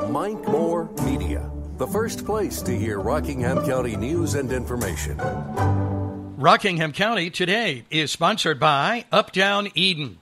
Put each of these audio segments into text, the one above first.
Mike Moore Media, the first place to hear Rockingham County news and information. Rockingham County Today is sponsored by Uptown Eden.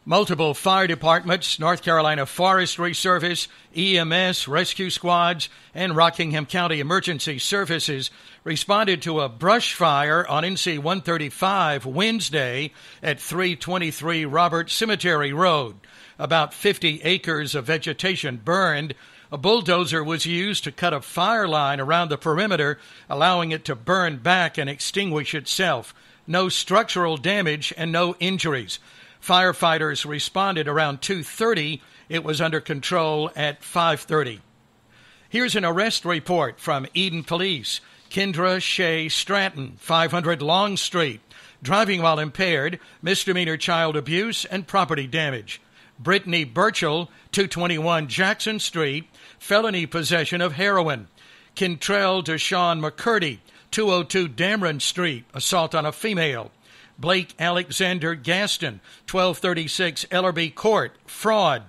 Multiple fire departments, North Carolina Forestry Service, EMS, rescue squads, and Rockingham County Emergency Services responded to a brush fire on NC 135 Wednesday at 323 Robert Cemetery Road. About 50 acres of vegetation burned. A bulldozer was used to cut a fire line around the perimeter, allowing it to burn back and extinguish itself. No structural damage and no injuries. Firefighters responded around 2:30. It was under control at 5:30. Here's an arrest report from Eden Police. Kendra Shea Stratton, 500 Long Street, driving while impaired, misdemeanor child abuse, and property damage. Brittany Burchell, 221 Jackson Street, felony possession of heroin. Kentrell Deshawn McCurdy, 202 Dameron Street, assault on a female. Blake Alexander Gaston, 1236 Ellerby Court, fraud.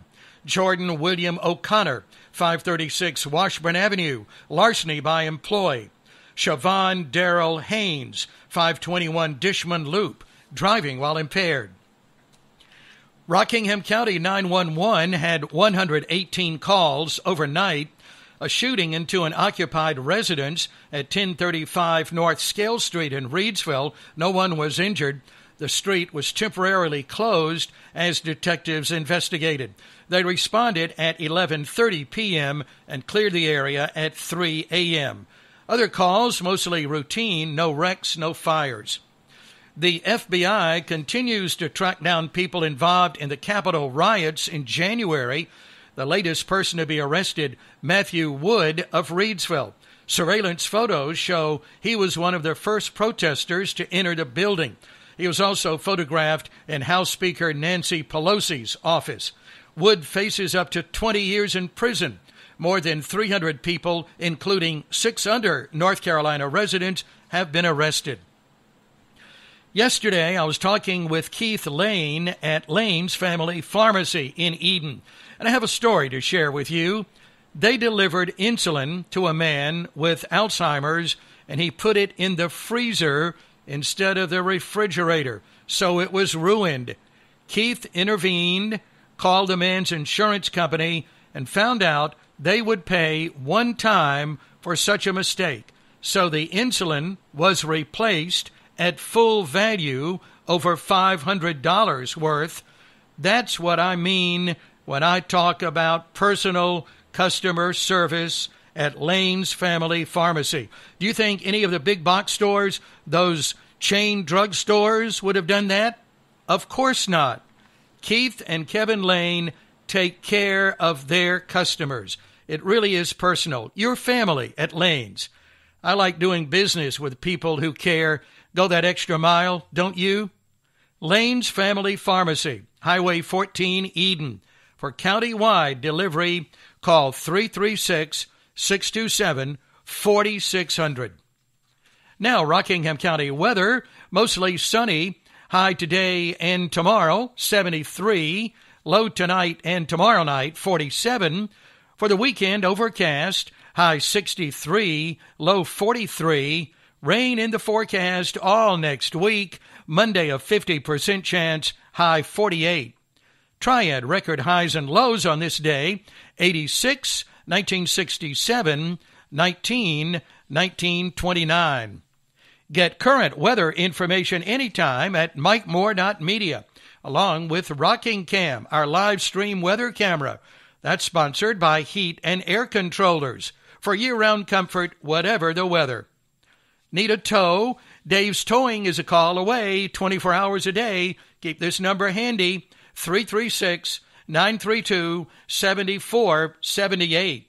Jordan William O'Connor, 536 Washburn Avenue, larceny by employee. Siobhan Darrell Haynes, 521 Dishman Loop, driving while impaired. Rockingham County 911 had 118 calls overnight. A shooting into an occupied residence at 1035 North Scale Street in Reidsville. No one was injured. The street was temporarily closed as detectives investigated. They responded at 11:30 p.m. and cleared the area at 3 a.m. Other calls, mostly routine, no wrecks, no fires. The FBI continues to track down people involved in the Capitol riots in January. The latest person to be arrested, Matthew Wood of Reidsville. Surveillance photos show he was one of the first protesters to enter the building. He was also photographed in House Speaker Nancy Pelosi's office. Wood faces up to 20 years in prison. More than 300 people, including 6 other North Carolina residents, have been arrested. Yesterday, I was talking with Keith Lane at Lane's Family Pharmacy in Eden, and I have a story to share with you. They delivered insulin to a man with Alzheimer's, and he put it in the freezer instead of the refrigerator, so it was ruined. Keith intervened, called the man's insurance company, and found out they would pay one time for such a mistake. So the insulin was replaced at full value, over $500 worth. That's what I mean when I talk about personal customer service at Lane's Family Pharmacy. Do you think any of the big box stores, those chain drug stores, would have done that? Of course not. Keith and Kevin Lane take care of their customers. It really is personal. Your family at Lane's. I like doing business with people who care. Go that extra mile, don't you? Lane's Family Pharmacy, Highway 14, Eden. For county-wide delivery, call 336-627-4600. Now, Rockingham County weather, mostly sunny. High today and tomorrow, 73. Low tonight and tomorrow night, 47. For the weekend, overcast. High 63, low 43. Rain in the forecast all next week. Monday, a 50% chance, high 48. Triad record highs and lows on this day, 86, 1967, 19, 1929. Get current weather information anytime at MikeMoore.media, along with Rockingham, our live stream weather camera. That's sponsored by Heat and Air Controllers for year-round comfort, whatever the weather. Need a tow? Dave's Towing is a call away 24 hours a day. Keep this number handy, 336-932-7478.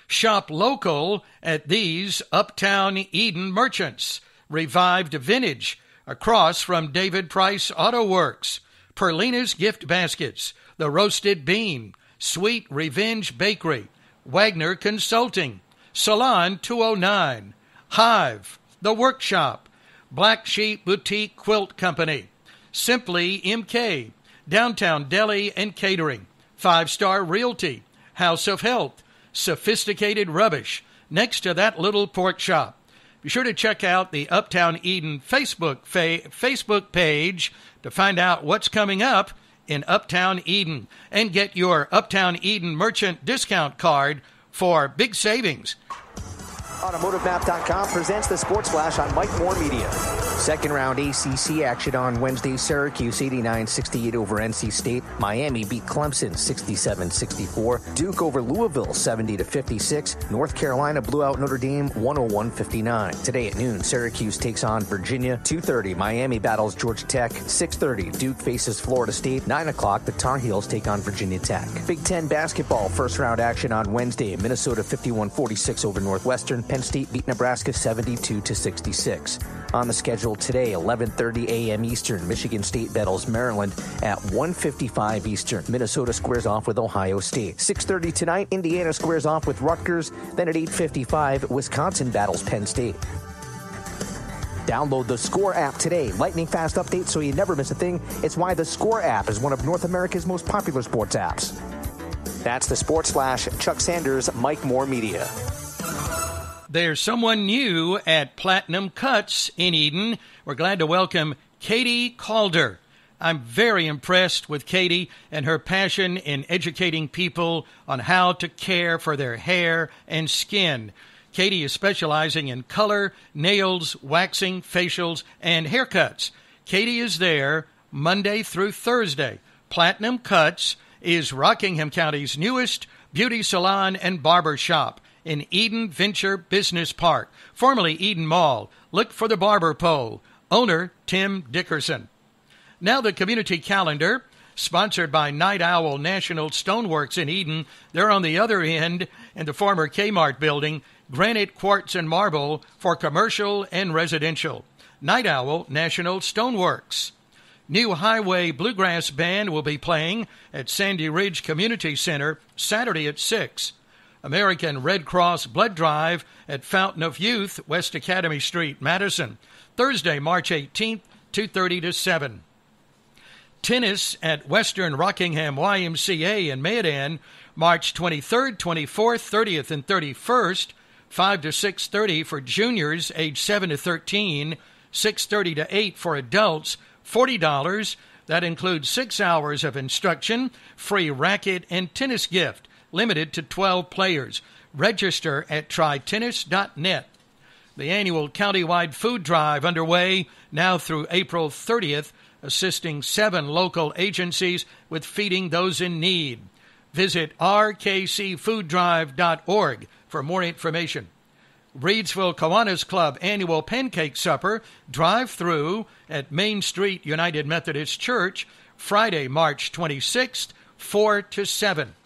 Shop local at these Uptown Eden merchants. Revived Vintage across from David Price Auto Works. Perlina's Gift Baskets. The Roasted Bean. Sweet Revenge Bakery. Wagner Consulting. Salon 209. Hive. The Workshop. Black Sheep Boutique Quilt Company. Simply MK. Downtown Deli and Catering. 5 Star Realty. House of Health, Sophisticated Rubbish, next to that little pork shop. Be sure to check out the Uptown Eden Facebook page to find out what's coming up in Uptown Eden and get your Uptown Eden merchant discount card for big savings. AutomotiveMap.com presents the Sports Flash on Mike Moore Media. Second round ACC action on Wednesday. Syracuse 89-68 over NC State. Miami beat Clemson 67-64. Duke over Louisville 70-56. North Carolina blew out Notre Dame 101-59. Today at noon, Syracuse takes on Virginia. 2:30, Miami battles Georgia Tech. 6:30, Duke faces Florida State. 9 o'clock, the Tar Heels take on Virginia Tech. Big Ten basketball first round action on Wednesday. Minnesota 51-46 over Northwestern. Penn State beat Nebraska 72-66. On the schedule today, 11:30 a.m. Eastern, Michigan State battles Maryland at 1:55 Eastern. Minnesota squares off with Ohio State. 6:30 tonight, Indiana squares off with Rutgers. Then at 8:55, Wisconsin battles Penn State. Download the Score app today. Lightning fast updates so you never miss a thing. It's why the Score app is one of North America's most popular sports apps. That's the Sports Flash. Chuck Sanders, Mike Moore Media. There's someone new at Platinum Cuts in Eden. We're glad to welcome Katie Calder. I'm very impressed with Katie and her passion in educating people on how to care for their hair and skin. Katie is specializing in color, nails, waxing, facials, and haircuts. Katie is there Monday through Thursday. Platinum Cuts is Rockingham County's newest beauty salon and barber shop in Eden Venture Business Park, formerly Eden Mall. Look for the barber pole. Owner, Tim Dickerson. Now the community calendar, sponsored by Night Owl National Stoneworks in Eden. They're on the other end in the former Kmart building, granite, quartz, and marble for commercial and residential. Night Owl National Stoneworks. New Highway Bluegrass Band will be playing at Sandy Ridge Community Center Saturday at 6. American Red Cross Blood Drive at Fountain of Youth, West Academy Street, Madison, Thursday, March 18th, 2:30 to 7. Tennis at Western Rockingham YMCA in Mayodan, March 23rd, 24th, 30th, and 31st, 5 to 6:30 for juniors age 7 to 13, 6:30 to 8 for adults, $40. That includes 6 hours of instruction, free racket and tennis gift, limited to 12 players. Register at trytennis.net. The annual countywide food drive underway now through April 30th, assisting 7 local agencies with feeding those in need. Visit rkcfooddrive.org for more information. Reidsville Kiwanis Club annual pancake supper drive-through at Main Street United Methodist Church, Friday, March 26th, 4 to 7.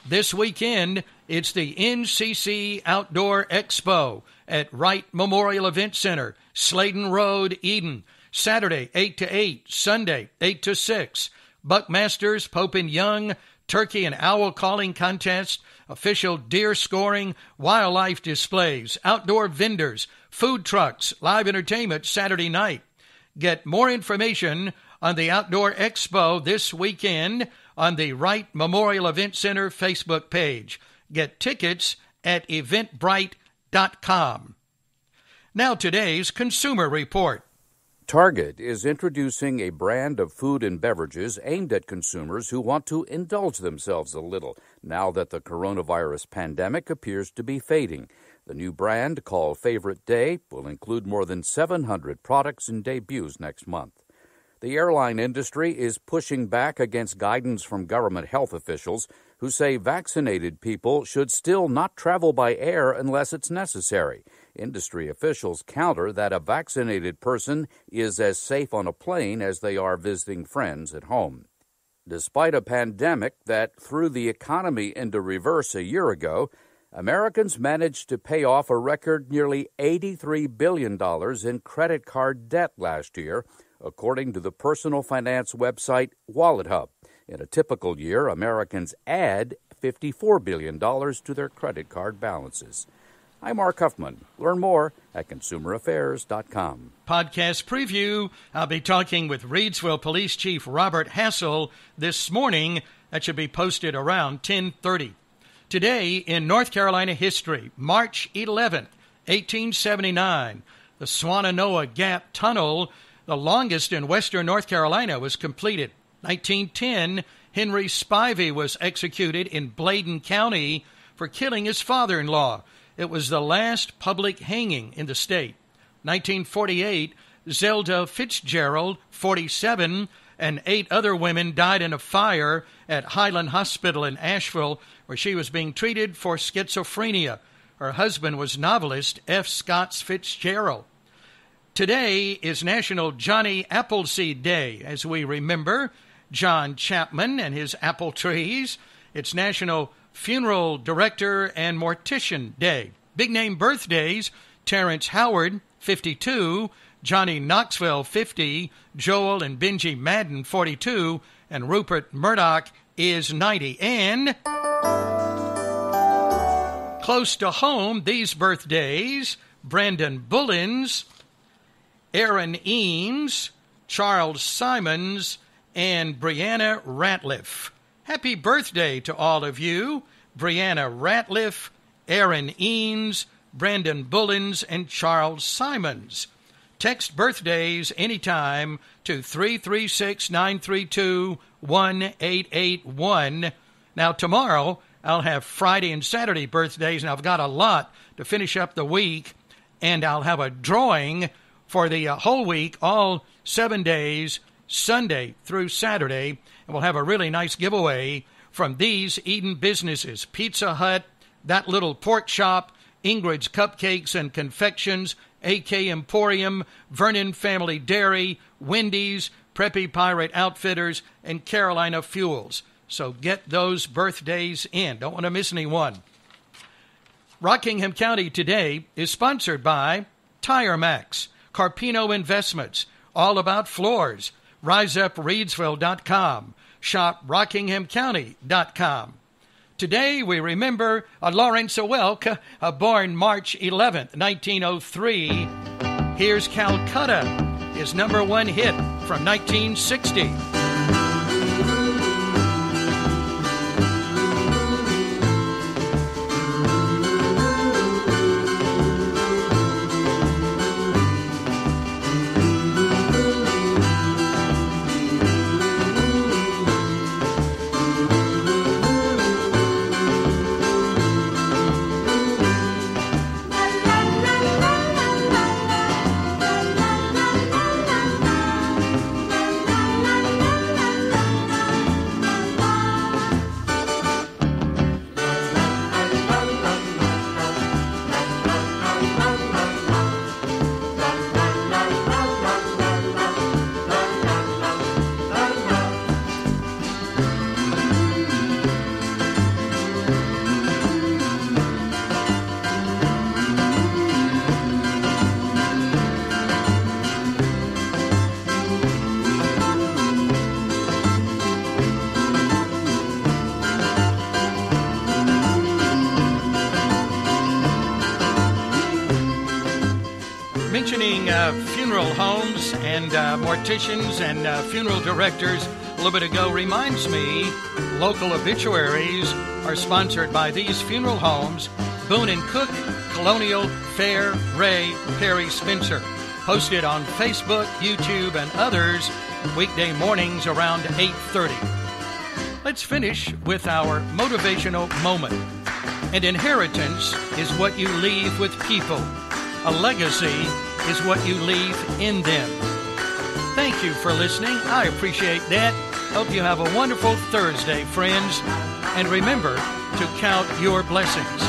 This weekend, it's the NCC Outdoor Expo at Wright Memorial Event Center, Sladen Road, Eden. Saturday, 8 to 8. Sunday, 8 to 6. Buckmasters, Pope and Young, turkey and owl calling contest, official deer scoring, wildlife displays, outdoor vendors, food trucks, live entertainment Saturday night. Get more information on the Outdoor Expo this weekend on the Wright Memorial Event Center Facebook page. Get tickets at eventbrite.com. Now today's Consumer Report. Target is introducing a brand of food and beverages aimed at consumers who want to indulge themselves a little now that the coronavirus pandemic appears to be fading. The new brand, called Favorite Day, will include more than 700 products and debuts next month. The airline industry is pushing back against guidance from government health officials who say vaccinated people should still not travel by air unless it's necessary. Industry officials counter that a vaccinated person is as safe on a plane as they are visiting friends at home. Despite a pandemic that threw the economy into reverse a year ago, Americans managed to pay off a record nearly $83 billion in credit card debt last year, according to the personal finance website WalletHub. In a typical year, Americans add $54 billion to their credit card balances. I'm Mark Huffman. Learn more at consumeraffairs.com. Podcast preview. I'll be talking with Reidsville Police Chief Robert Hassel this morning. That should be posted around 10:30. Today in North Carolina history, March 11th, 1879, the Swannanoa Gap Tunnel, the longest in western North Carolina, was completed. 1910, Henry Spivey was executed in Bladen County for killing his father-in-law. It was the last public hanging in the state. 1948, Zelda Fitzgerald, 47, and 8 other women died in a fire at Highland Hospital in Asheville, where she was being treated for schizophrenia. Her husband was novelist F. Scott Fitzgerald. Today is National Johnny Appleseed Day, as we remember John Chapman and his apple trees. It's National Funeral Director and Mortician Day. Big name birthdays: Terrence Howard, 52, Johnny Knoxville, 50, Joel and Benji Madden, 42, and Rupert Murdoch is 90. And close to home, these birthdays: Brandon Bullins, Aaron Eames, Charles Simons, and Brianna Ratliff. Happy birthday to all of you: Brianna Ratliff, Aaron Eames, Brandon Bullins, and Charles Simons. Text birthdays anytime to 336-932-1881. Now, tomorrow, I'll have Friday and Saturday birthdays, and I've got a lot to finish up the week, and I'll have a drawing for the whole week, all 7 days, Sunday through Saturday, and we'll have a really nice giveaway from these Eden businesses: Pizza Hut, That Little Pork Shop, Ingrid's Cupcakes and Confections, AK Emporium, Vernon Family Dairy, Wendy's, Preppy Pirate Outfitters, and Carolina Fuels. So get those birthdays in. Don't want to miss any one. Rockingham County Today is sponsored by Tire Max, Carpino Investments, All About Floors, RiseUpReidsville.com, ShopRockinghamCounty.com. Today we remember Lawrence Welk, born March 11th, 1903. Here's Calcutta, his number 1 hit from 1960. Mentioning funeral homes and morticians and funeral directors a little bit ago reminds me local obituaries are sponsored by these funeral homes: Boone & Cook, Colonial, Fair, Ray, Perry, Spencer. Posted on Facebook, YouTube, and others weekday mornings around 8:30. Let's finish with our motivational moment. An inheritance is what you leave with people. A legacy is what you leave in them. Thank you for listening. I appreciate that. Hope you have a wonderful Thursday, friends. And remember to count your blessings.